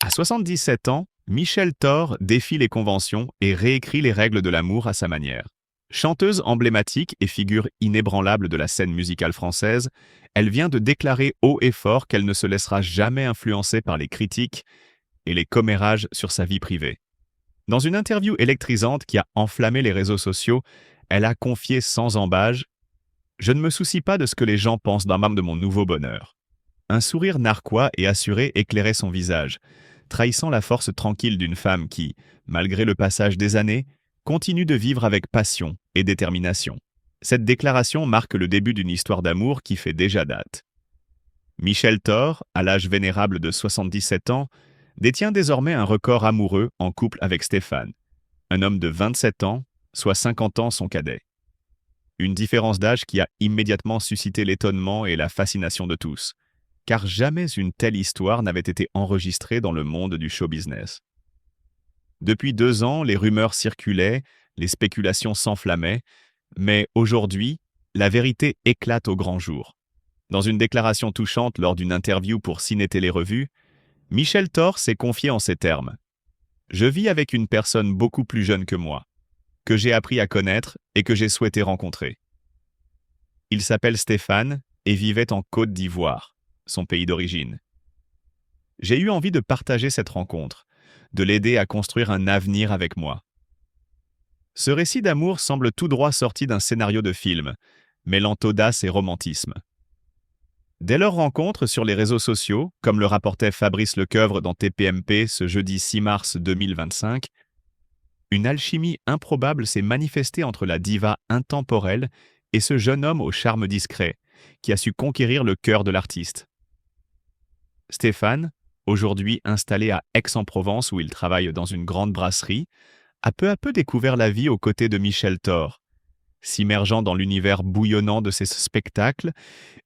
À 77 ans, Michel Thor défie les conventions et réécrit les règles de l'amour à sa manière. Chanteuse emblématique et figure inébranlable de la scène musicale française, elle vient de déclarer haut et fort qu'elle ne se laissera jamais influencer par les critiques et les commérages sur sa vie privée. Dans une interview électrisante qui a enflammé les réseaux sociaux, elle a confié sans ambages: « Je ne me soucie pas de ce que les gens pensent d'un membre de mon nouveau bonheur. » Un sourire narquois et assuré éclairait son visage, trahissant la force tranquille d'une femme qui, malgré le passage des années, continue de vivre avec passion et détermination. Cette déclaration marque le début d'une histoire d'amour qui fait déjà date. Michel Thor, à l'âge vénérable de 77 ans, détient désormais un record amoureux en couple avec Stéphane, un homme de 27 ans, soit 50 ans son cadet. Une différence d'âge qui a immédiatement suscité l'étonnement et la fascination de tous, car jamais une telle histoire n'avait été enregistrée dans le monde du show business. Depuis 2 ans, les rumeurs circulaient, les spéculations s'enflammaient, mais aujourd'hui, la vérité éclate au grand jour. Dans une déclaration touchante lors d'une interview pour Ciné Télé Revue, Michel Thor s'est confié en ces termes: « Je vis avec une personne beaucoup plus jeune que moi, que j'ai appris à connaître et que j'ai souhaité rencontrer. Il s'appelle Stéphane et vivait en Côte d'Ivoire, son pays d'origine. J'ai eu envie de partager cette rencontre, de l'aider à construire un avenir avec moi. » Ce récit d'amour semble tout droit sorti d'un scénario de film, mêlant audace et romantisme. Dès leur rencontre sur les réseaux sociaux, comme le rapportait Fabrice Lecoeuvre dans TPMP ce jeudi 6 mars 2025, une alchimie improbable s'est manifestée entre la diva intemporelle et ce jeune homme au charme discret, qui a su conquérir le cœur de l'artiste. Stéphane, aujourd'hui installé à Aix-en-Provence où il travaille dans une grande brasserie, a peu à peu découvert la vie aux côtés de Michel Thor, s'immergeant dans l'univers bouillonnant de ses spectacles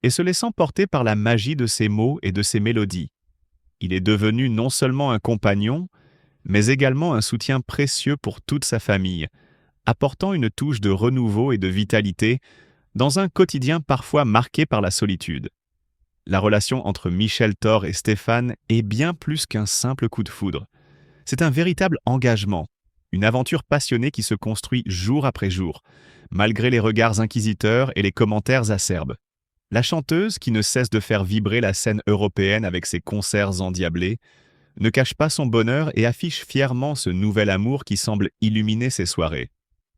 et se laissant porter par la magie de ses mots et de ses mélodies. Il est devenu non seulement un compagnon, mais également un soutien précieux pour toute sa famille, apportant une touche de renouveau et de vitalité dans un quotidien parfois marqué par la solitude. La relation entre Michel Thor et Stéphane est bien plus qu'un simple coup de foudre. C'est un véritable engagement, une aventure passionnée qui se construit jour après jour, malgré les regards inquisiteurs et les commentaires acerbes. La chanteuse, qui ne cesse de faire vibrer la scène européenne avec ses concerts endiablés, ne cache pas son bonheur et affiche fièrement ce nouvel amour qui semble illuminer ses soirées.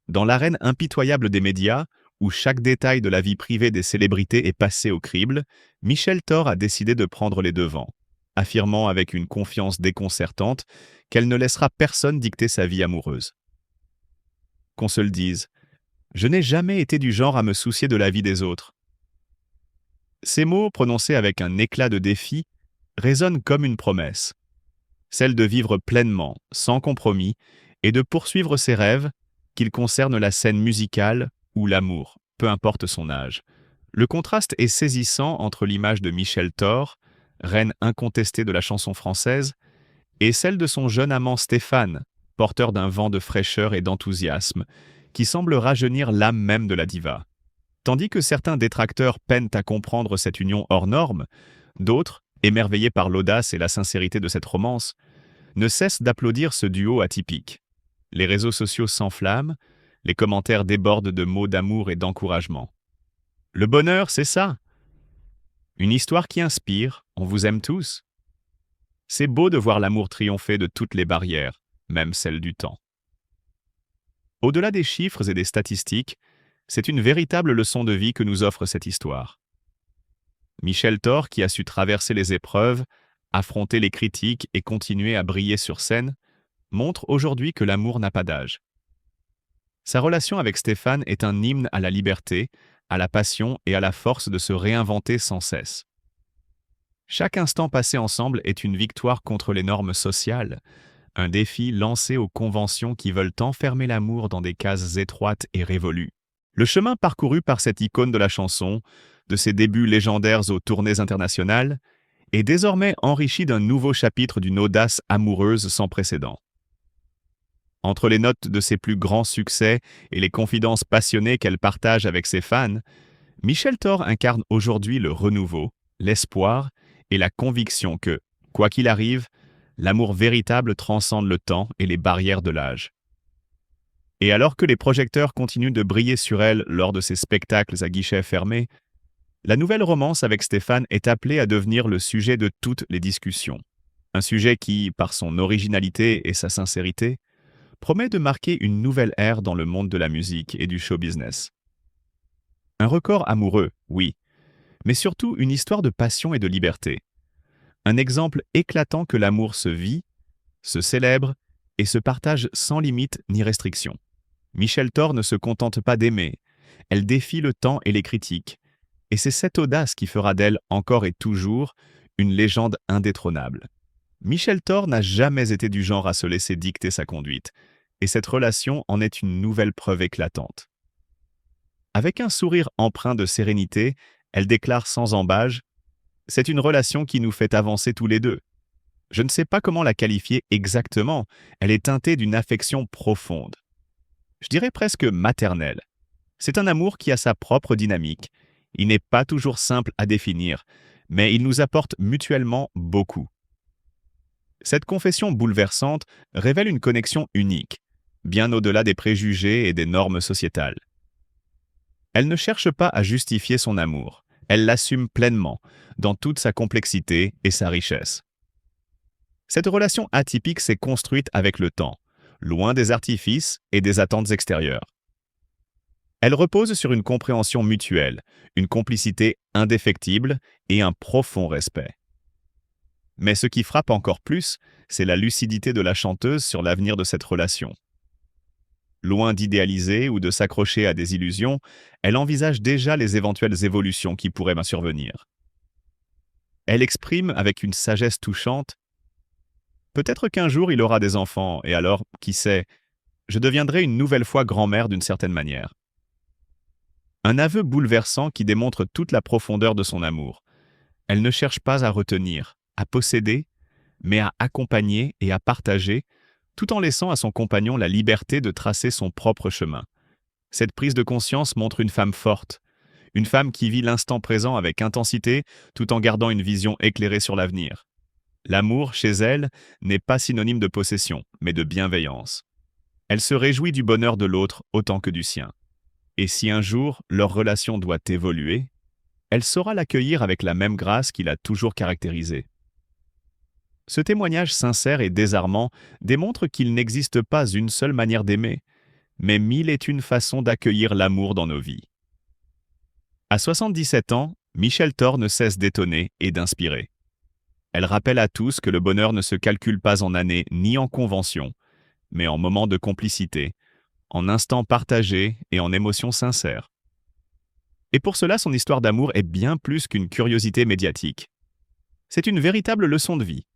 Dans l'arène impitoyable des médias, où chaque détail de la vie privée des célébrités est passé au crible, Michel Thor a décidé de prendre les devants, affirmant avec une confiance déconcertante qu'elle ne laissera personne dicter sa vie amoureuse. Qu'on se le dise, je n'ai jamais été du genre à me soucier de la vie des autres. Ces mots, prononcés avec un éclat de défi, résonnent comme une promesse, celle de vivre pleinement, sans compromis, et de poursuivre ses rêves, qu'ils concernent la scène musicale ou l'amour, peu importe son âge. Le contraste est saisissant entre l'image de Michel Thor, reine incontestée de la chanson française, et celle de son jeune amant Stéphane, porteur d'un vent de fraîcheur et d'enthousiasme, qui semble rajeunir l'âme même de la diva. Tandis que certains détracteurs peinent à comprendre cette union hors norme, d'autres, émerveillés par l'audace et la sincérité de cette romance, ne cessent d'applaudir ce duo atypique. Les réseaux sociaux s'enflamment, les commentaires débordent de mots d'amour et d'encouragement. Le bonheur, c'est ça! Une histoire qui inspire, on vous aime tous. C'est beau de voir l'amour triompher de toutes les barrières, même celles du temps. Au-delà des chiffres et des statistiques, c'est une véritable leçon de vie que nous offre cette histoire. Michel Thor, qui a su traverser les épreuves, affronter les critiques et continuer à briller sur scène, montre aujourd'hui que l'amour n'a pas d'âge. Sa relation avec Stéphane est un hymne à la liberté, à la passion et à la force de se réinventer sans cesse. Chaque instant passé ensemble est une victoire contre les normes sociales, un défi lancé aux conventions qui veulent enfermer l'amour dans des cases étroites et révolues. Le chemin parcouru par cette icône de la chanson, de ses débuts légendaires aux tournées internationales, est désormais enrichi d'un nouveau chapitre d'une audace amoureuse sans précédent. Entre les notes de ses plus grands succès et les confidences passionnées qu'elle partage avec ses fans, Michel Thor incarne aujourd'hui le renouveau, l'espoir et la conviction que, quoi qu'il arrive, L'amour véritable transcende le temps et les barrières de l'âge. Et alors que les projecteurs continuent de briller sur elle lors de ses spectacles à guichets fermés, la nouvelle romance avec Stéphane est appelée à devenir le sujet de toutes les discussions. Un sujet qui, par son originalité et sa sincérité, promet de marquer une nouvelle ère dans le monde de la musique et du show business. Un record amoureux, oui, mais surtout une histoire de passion et de liberté. Un exemple éclatant que l'amour se vit, se célèbre et se partage sans limite ni restriction. Michel Thor ne se contente pas d'aimer, elle défie le temps et les critiques, et c'est cette audace qui fera d'elle encore et toujours une légende indétrônable. Michel Thor n'a jamais été du genre à se laisser dicter sa conduite, et cette relation en est une nouvelle preuve éclatante. Avec un sourire empreint de sérénité, elle déclare sans ambages: « C'est une relation qui nous fait avancer tous les deux. » Je ne sais pas comment la qualifier exactement, elle est teintée d'une affection profonde. Je dirais presque maternelle. C'est un amour qui a sa propre dynamique. Il n'est pas toujours simple à définir, mais il nous apporte mutuellement beaucoup. Cette confession bouleversante révèle une connexion unique, bien au-delà des préjugés et des normes sociétales. Elle ne cherche pas à justifier son amour, elle l'assume pleinement, dans toute sa complexité et sa richesse. Cette relation atypique s'est construite avec le temps, loin des artifices et des attentes extérieures. Elle repose sur une compréhension mutuelle, une complicité indéfectible et un profond respect. Mais ce qui frappe encore plus, c'est la lucidité de la chanteuse sur l'avenir de cette relation. Loin d'idéaliser ou de s'accrocher à des illusions, elle envisage déjà les éventuelles évolutions qui pourraient survenir. Elle exprime avec une sagesse touchante: « Peut-être qu'un jour il aura des enfants, et alors, qui sait, je deviendrai une nouvelle fois grand-mère d'une certaine manière. » Un aveu bouleversant qui démontre toute la profondeur de son amour. Elle ne cherche pas à retenir, à posséder, mais à accompagner et à partager, tout en laissant à son compagnon la liberté de tracer son propre chemin. Cette prise de conscience montre une femme forte, une femme qui vit l'instant présent avec intensité tout en gardant une vision éclairée sur l'avenir. L'amour, chez elle, n'est pas synonyme de possession, mais de bienveillance. Elle se réjouit du bonheur de l'autre autant que du sien. Et si un jour leur relation doit évoluer, elle saura l'accueillir avec la même grâce qui l'a toujours caractérisée. Ce témoignage sincère et désarmant démontre qu'il n'existe pas une seule manière d'aimer, mais 1001 façons d'accueillir l'amour dans nos vies. À 77 ans, Michel Thor ne cesse d'étonner et d'inspirer. Elle rappelle à tous que le bonheur ne se calcule pas en années ni en conventions, mais en moments de complicité, en instants partagés et en émotions sincères. Et pour cela, son histoire d'amour est bien plus qu'une curiosité médiatique. C'est une véritable leçon de vie.